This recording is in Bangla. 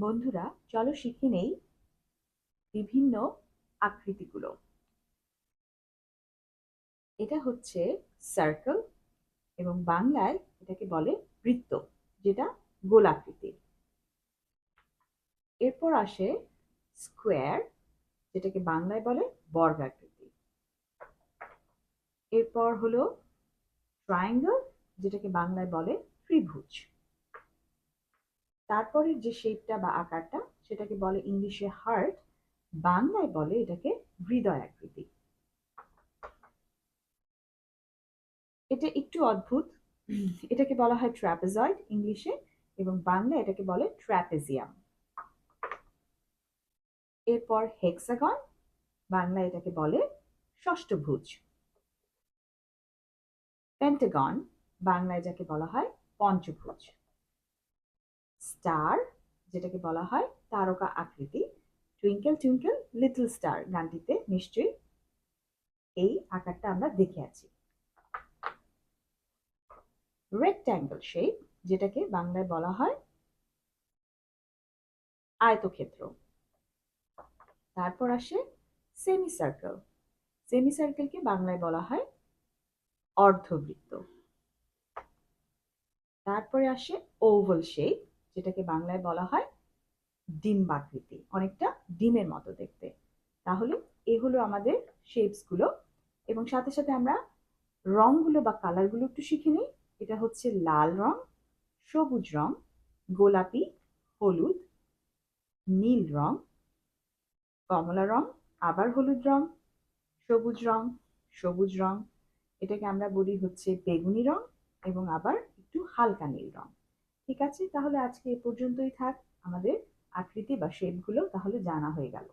বন্ধুরা, চলো শিখে নেই বিভিন্ন আকৃতিগুলো। এটা হচ্ছে সার্কেল এবং বাংলায় এটাকে বলে বৃত্ত, যেটা গোলাকৃতির। এরপর আসে স্কোয়ার, যেটাকে বাংলায় বলে বর্গাকৃতি। এরপর হলো ট্রায়াঙ্গেল, যেটাকে বাংলায় বলে ত্রিভুজ। তারপরের যে শেপটা বা আকারটা সেটাকে বলে ইংলিশে হার্ট, বাংলায় বলে এটাকে হৃদয় আকৃতি। এটা একটু অদ্ভুত, এটাকে বলা হয় ট্র্যাপেজয়েড ইংলিশে, এবং বাংলায় এটাকে বলে ট্র্যাপেজিয়াম। এরপর হেক্সাগন, বাংলায় এটাকে বলে ষষ্ঠভুজ। পেন্টাগন, বাংলায় যাকে বলা হয় পঞ্চভুজ। স্টার, যেটাকে বলা হয় তারকা আকৃতি, টুইঙ্কেল টুইঙ্কেল লিটল স্টার গানটিতে নিশ্চয়ই এই আকারটা আমরা দেখে আছি। রেক্ট্যাঙ্গেল শেপ, যেটাকে বাংলায় বলা হয় আয়তক্ষেত্র। তারপর আসে সেমি সার্কেল, সেমি সার্কেলকে বাংলায় বলা হয় অর্ধবৃত্ত। তারপরে আসে ওভাল শেপ, যেটাকে বাংলায় বলা হয় ডিম্বাকৃতি, অনেকটা ডিমের মতো দেখতে। তাহলে এ হলো আমাদের শেপস গুলো, এবং সাথে সাথে আমরা রংগুলো বা কালারগুলো একটু শিখে নিই। এটা হচ্ছে লাল রং, সবুজ রং, গোলাপি, হলুদ, নীল রং, কমলা রং, আবার হলুদ রং, সবুজ রং, সবুজ রং, এটাকে আমরা বলি হচ্ছে বেগুনি রং, এবং আবার একটু হালকা নীল রং। ঠিক আছে, তাহলে আজকে এ পর্যন্তই থাক। আমাদের আকৃতি বা শেপগুলো তাহলে জানা হয়ে গেল।